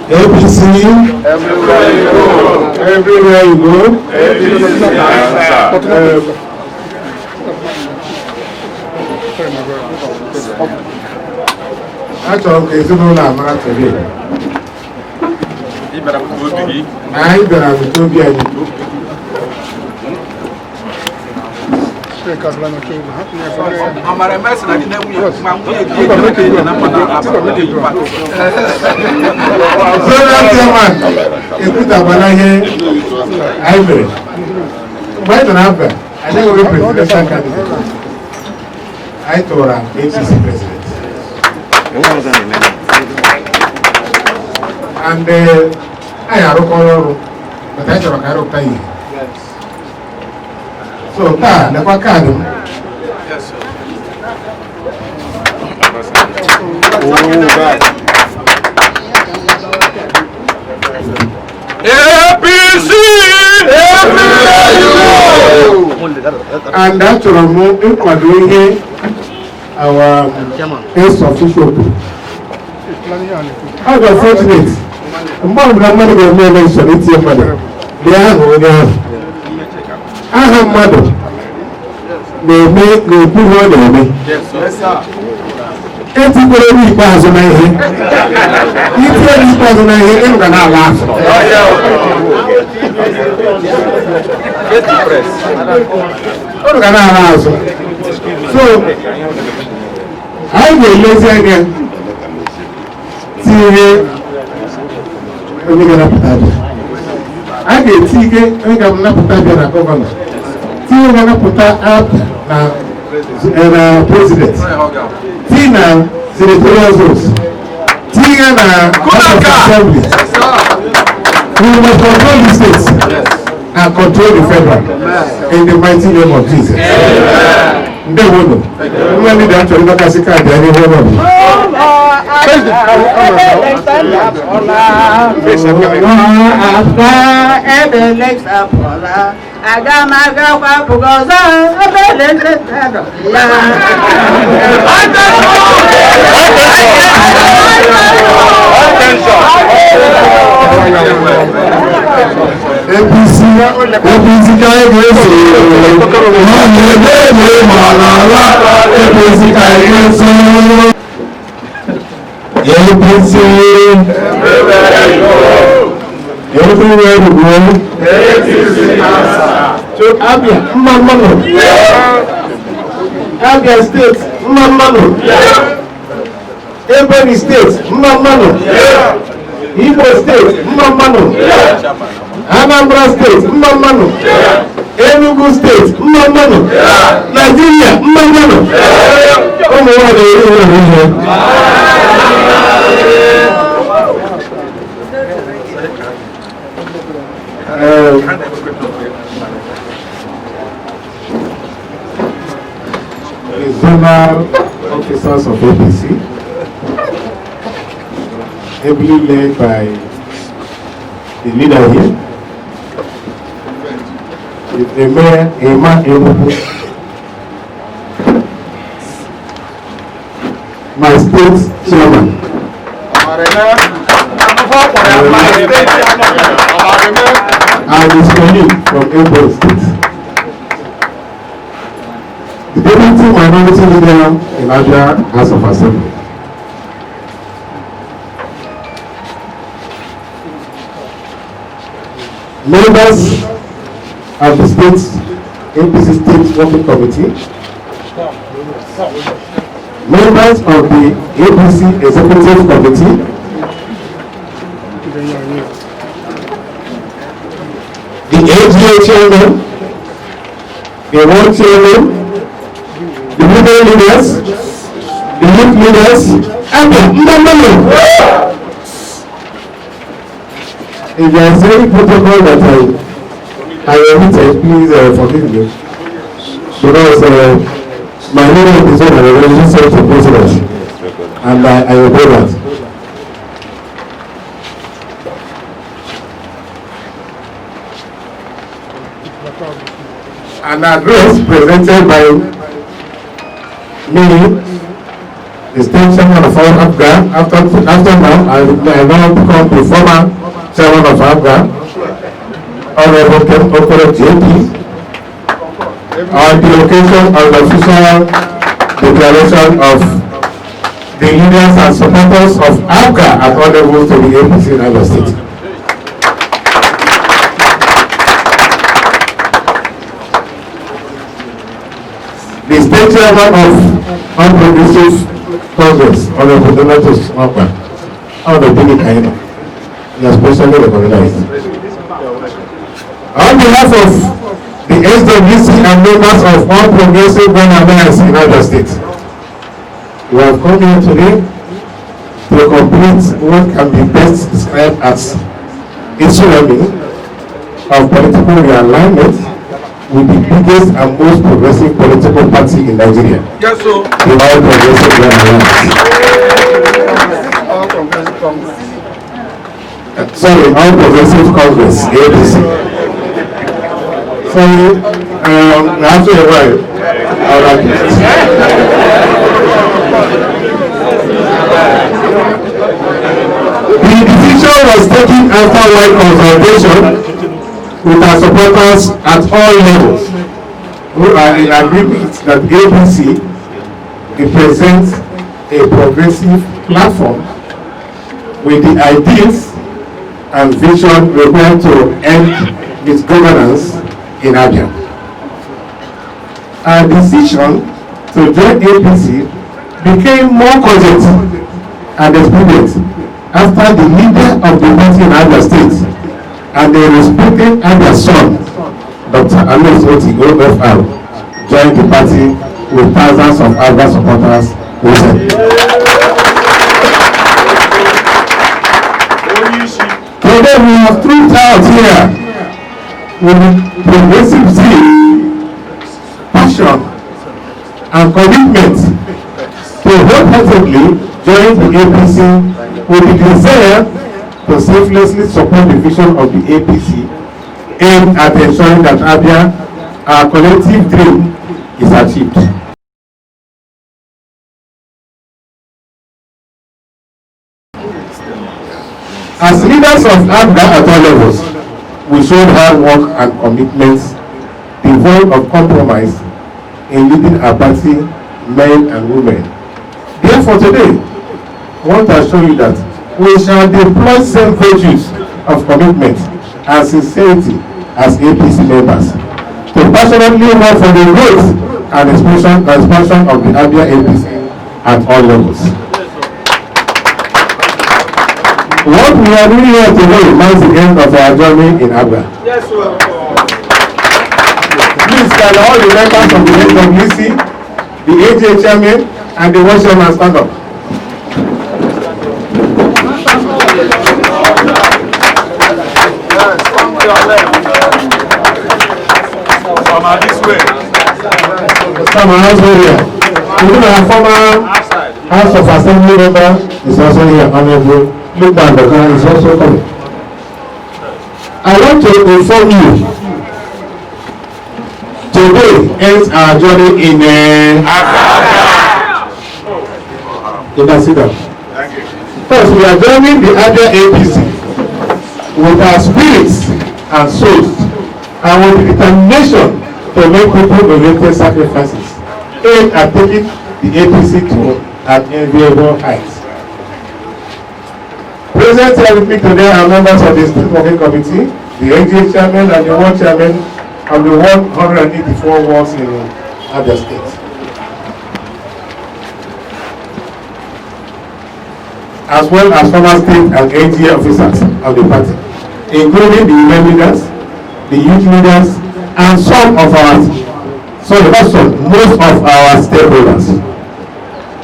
APC. Everywhere you go. Everywhere you go. Achọrọ m ka ezinụlọ a mara today. Anyị bịara bute obi anyị. Zonal chairman ekwutabana ihe anyị mere. Mgbe anyị nọ n'Abịa, anyị enweghị presidential candidate. Anyị tụrụ APC president. And I arụkọrọ ọrụ, but anyị chọrọ ka anyị rụpụta ihe. So taa lekwa kaadị m. APC! And achọrọ m ịkwado ihe our ex official. How the fortunate. Mgbe ọbụla mmadụ ga-eme election itinye mmadụ bịa ahụ onye ahụ. Aha mmadụ na-eme na-ekwu ihe ọ na-eme. Etikwere n'ikpeazụ na ihe. Itinye n'ikpeazụ na ihe ịnụ ga na-ala afọ. Ụnụ ga na-ala azụ. So, anyị ga-elezi anya tinye onye ga-anapụta abịa. A ga-eti ike onye ga-anapụta abịa na gọvanọ. Tinye ga-anapụta abịa na president. Tinye na senatorial zones. Tinye na assembly. We must control the states and control the federal in the mighty name of Jesus. Ndewono. Mwen dey actually not kasi card any one. APC kaigesi mwanedeme malala APC kaigesi APC everywhere you go APC answer. So Abia mmamano Abia state mmamano Ebonyi state mmamano Igbo state mmamano Anambra state mmamano Enugu state mmamano Nigeria mmamano ụmụ nwaanyị eri ihe the zonal officers of APC, ably led by the leader here, the mayor, Emma Emubu, my state chairman, and his colleague from Ebonyi State, the deputy minority leader in Abia House of Assembly, members of the state APC State Working Committee, members of the APC Executive Committee, the AGA chairman, the ward chairman, the middle leaders, the youth leaders, and the members. If there is any protocol that I omitted, please forgive me. Because my name is on the resolution sent to president, and I obey that. An address presented by me, the state chairman of all APGA. After now, I now become the former chairman of APGA, Honorable Ken Okoro JP, on the occasion of the official declaration of the leaders and supporters of APGA at all levels to the APC in Abia State. The state chairman of All Progressive Congress, Honorable Donatus Mwakwa, out of Bini Kaino, he has personally recognized. On behalf of the SWC and members of All Progressive One Alliance in Abia State, we have come here today to complete what can be best described as a tsunami of political realignment with the biggest and most progressive political party in Nigeria. Yes, sir. The All Progressive One Alliance. All Progressive Congress. Sorry, All Progressive Congress, APC. Sorry, after a while, the decision was taken after wide consultation with our supporters at all levels, who are in agreement that APC represents a progressive platform with the ideals and vision required to end misgovernance in Abia. Our decision to join APC became more cogent and expedient after the leader of the party in Abia State and the respected Abia son, Dr. Alois Oti OFR, joined the party with thousands of Abia supporters recently. Today we have trooped out here with progressive zeal, passion, and commitment to wholeheartedly join the APC with the desire to selflessly support the vision of the APC aimed at ensuring that Abia, our collective dream, is achieved. As leaders of APGA at all levels, we showed hard work and commitments devoid of compromise in leading our party, men and women. Therefore today, I want to assure you that we shall deploy same virtues of commitment and sincerity as APC members to passionately work for the growth and expansion of the Abia APC at all levels. What we are doing here today marks the end of our journey in Abia. Yes, sir. Please, can all the members of the SWC, the AJ chairman, and the world chairman stand up? This way. Come on, also here. Even our former House of Assembly member is also here, Honorable Lukman Bakar is also coming. I want to inform you, today ends our journey in You can sit down. Thank you. First, we are joining the Abia APC with our spirits and souls and with the determination to make people-oriented sacrifices aimed at taking the APC to an enviable height. Present here with me today are members of the State Working Committee, the NGA chairman and the ward chairman of the 184 wards in Abia State. As well as former state and NGA officers of the party, including the women leaders, the youth leaders, and most of our stakeholders.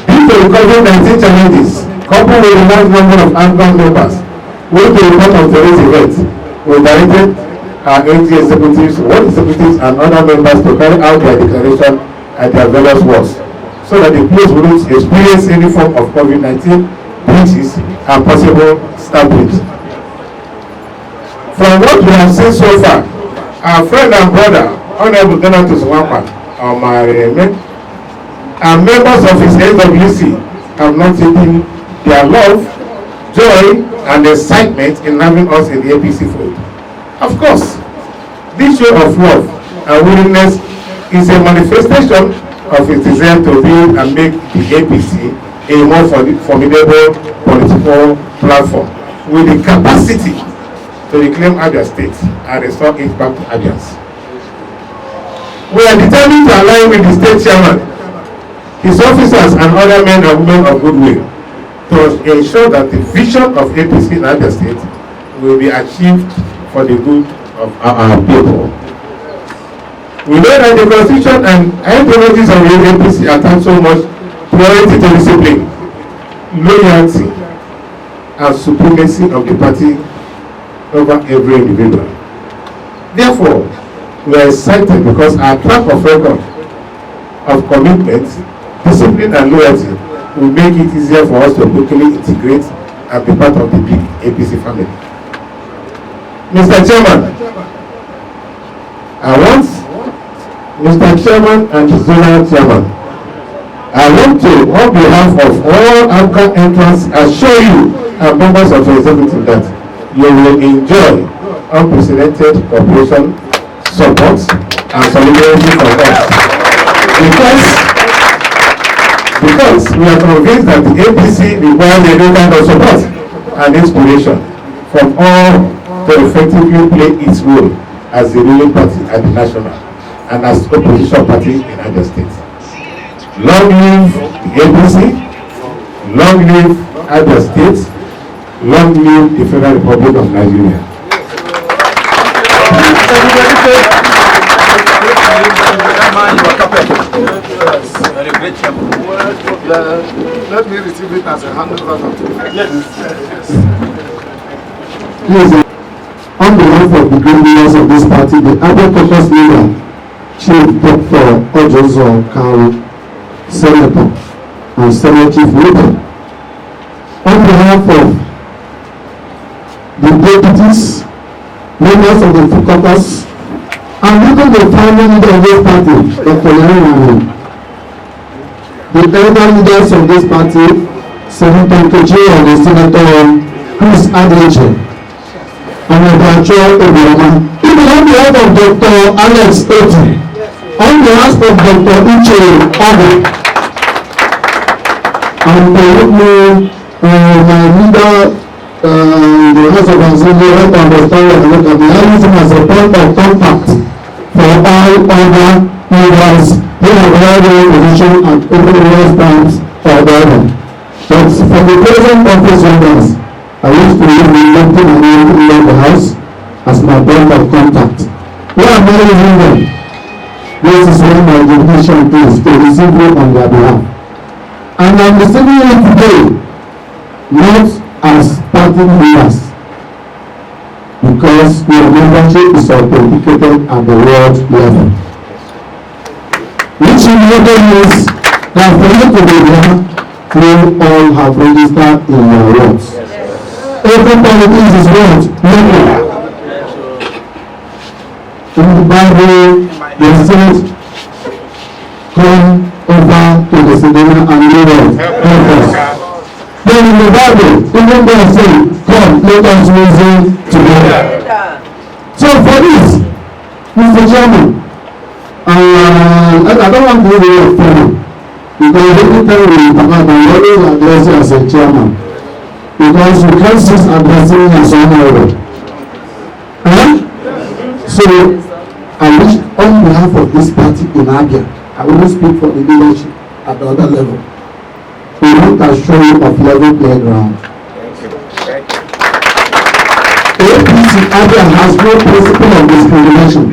Due to the COVID-19 challenges, coupled with the large number of APGA members, with the report of today's event, we directed our NGA executives, ward executives, and other members to carry out their declaration at their various wards, so that the place wouldn't experience any form of COVID-19 breaches and possible stampede. From what we have seen so far, our friend and brother, Honorable Donatus Mwakwa, and members of his SWC have not taken their love, joy, and excitement in having us in the APC fold. Of course, this show of love and willingness is a manifestation of a desire to build and make the APC a more formidable political platform with the capacity to reclaim Abia State and restore it back to Abians. We are determined to align with the state chairman, his officers, and other men and women of goodwill to ensure that the vision of APC in Abia State will be achieved for the good of our people. We know that the Constitution and ideologies of the APC attach so much priority to discipline, loyalty, and supremacy of the party over every individual. Therefore, we are excited because our track of record of commitment, discipline, and loyalty will make it easier for us to quickly integrate and be part of the big APC family. Mr. Chairman, Mr. Chairman and the Zonal Chairman, I want to, on behalf of all APGA entrants, assure you and members of the executive that you will enjoy unprecedented cooperation, support, and solidarity from us. Because we are convinced that the APC requires a new kind of support and inspiration from all to effectively play its role as the ruling party at the national and as opposition party in Abia State. Long live the APC, long live Abia State, long live the Federal Republic of Nigeria. Let me receive it as a handover. Please, on behalf of the great leaders of this party, the Abia Caucus leader, Chief Dr. Ojozo Karu, Senator, and Senate Chief Whip, on behalf of the deputies, members of the caucus, and even the final leader of this party, Dr. Yari, the elder leaders of this party, Senator Nkechi and the Senator Chris Adeche, and Obacho Obioma. Even on behalf of Dr. Alex Oti, on behalf of Dr. Uche Ogo, and my leader in the House of Assembly, help understand and look at the Alice as a point of contact for all other leaders who have held their position at various times or other. But for the present office holders, I wish to leave the elected and elected leader of the House as my point of contact. We are very using them. This is where my invitation is to receive you on their behalf. And I'm receiving you today, not as party leaders, because your membership is authenticated at the world level. Which immediately means that for you to be there, you all have registered in your words. Every politics is what? Legal. In the Bible, they said, come over to the Sedona and live help us. Then in the Bible, even they say, come, let us reason together. So for this, Mr. Chairman, I don't want to be a friend, because every time we talk about, I always address you as a chairman, because you can't just addressing me as honorable. So I wish on behalf of this party in Abia, I will speak for the leadership at the other level. We want to show you of level playground. APC Abia has no principle of discrimination.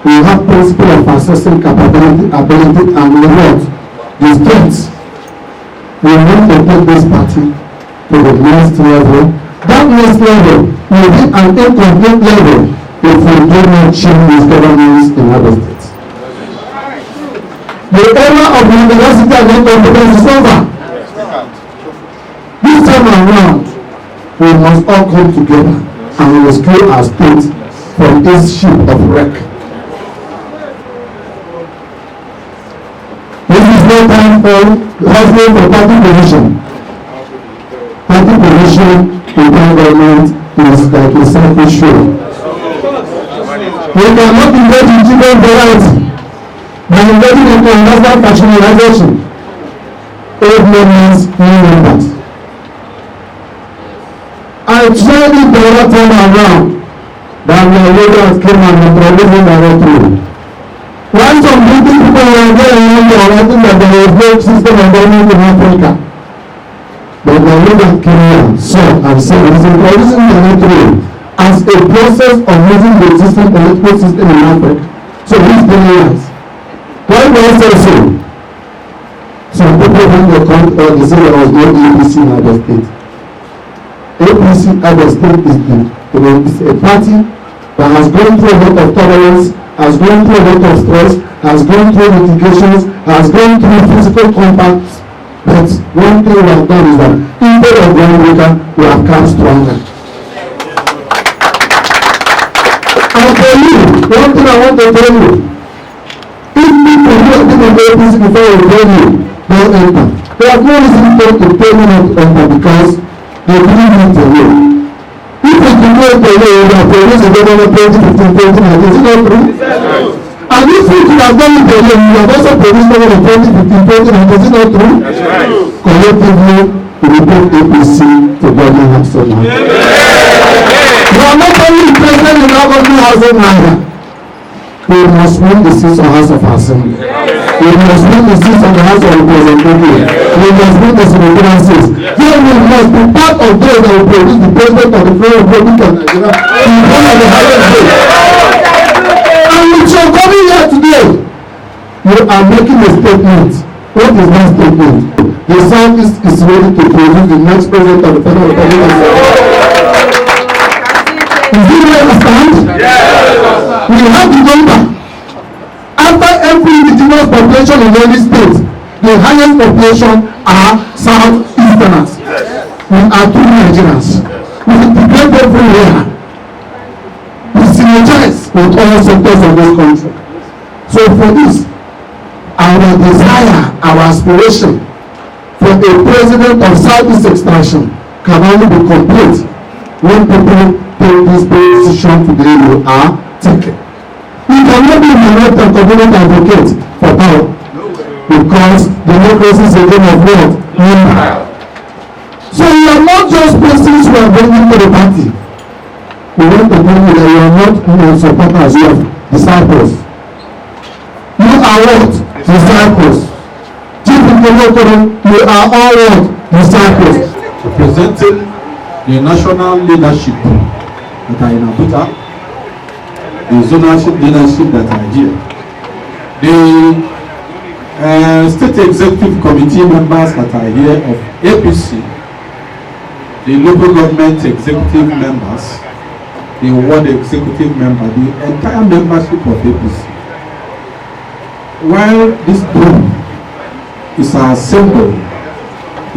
We have principle of assessing capability, ability, and reward. The states, we want to take this party to the next level. That next level will be an incomplete level if we do not change this governance in other states. The era of university and incompetence is over. This time around, we must all come together and rescue our state from this ship of wreck. This is no no time for hustling for party position. Party position without government is like a selfish show. We cannot engage in children variety by engaging in understand factionalization. Old members, new members. I tried it the other time around that my leaders came and introduced directly. Why some British people were there and writing that there was no system of government in Africa? But the leader came here, saw and said it is introducing directly as a process of using the existing political system in Africa. So who's doing that? Why do I say so? Some people when they come or they say there was no APC in Abia State. APC Abia State is a party that has gone through a lot of tolerance, has gone through a lot of stress, has gone through litigations, has gone through physical contacts. But one thing we have done is that instead of one weaker, we have come stronger. And for you, one thing I want to tell you, if people who have been in the APC before you tell you, don't enter. There are no reason to tell me not to enter because they didn't need to know. If you do not know, you have produced a government 2015, 2019, is it not true? And if you could have done it again, you have also produced government 2015, 2019, is it not true? Collectively, we report APC to government house of now. You are not only president in our government house of Naija. We must win the seats of House of Assembly. We must win the seats of the House of Representatives. We must win the senatorial seats. Then we must be part of those that will produce the president of the Federal Republic of Nigeria in one of the highest grades. And with your coming here today, you are making a statement. What is that statement? The Southeast is ready to produce the next president of the Federal Republic of Nigeria. Is it you understand? Yes. We have the number. After every indigenous population in any state, the highest population are Southeasterners. We are two Nigerians. We integrate everywhere. We synergize with all sectors of this country. So for this, our desire, our aspiration for a president of Southeast extraction can only be complete when people take this position today you are taking. You cannot be a minority and community advocate for power because democracy is a game of what? Number. So you are not just persons who are bringing to the party. We want to tell you that you are not supporters, you are disciples. You are what? Disciples. Chief Intellectual, you are all what? Disciples. Representing the national leadership that are in Abuja, the zonal leadership that are here, the state executive committee members that are here of APC, the local government executive members, the ward executive member, the entire membership of APC. While this broom is our symbol,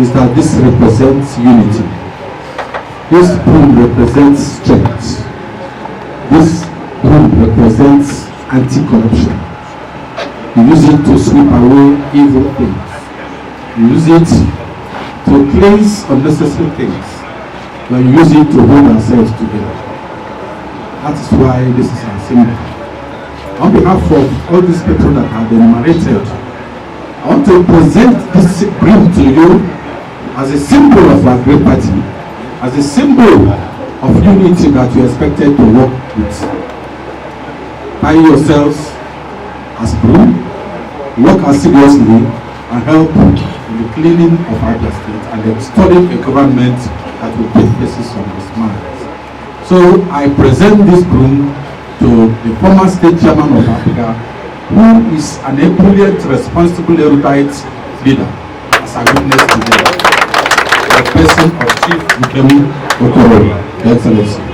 is that this represents unity. This broom represents strength. This broom represents anti-corruption. You use it to sweep away evil things. You use it to cleanse unnecessary things. But you use it to hold ourselves together. That is why this is our symbol. On behalf of all these people that have been enumerated, I want to present this broom to you as a symbol of our great party, as a symbol of unity that you expected to work with. Tie yourselves as broom, work as seriously, and help in the cleaning of Abia State and installing a government that will take places on this man. So I present this broom to the former state chairman of Africa, who is an ebullient, responsible, erudite leader, as I witnessed today. The person of Chief Nkemu Okoro, Your Excellency.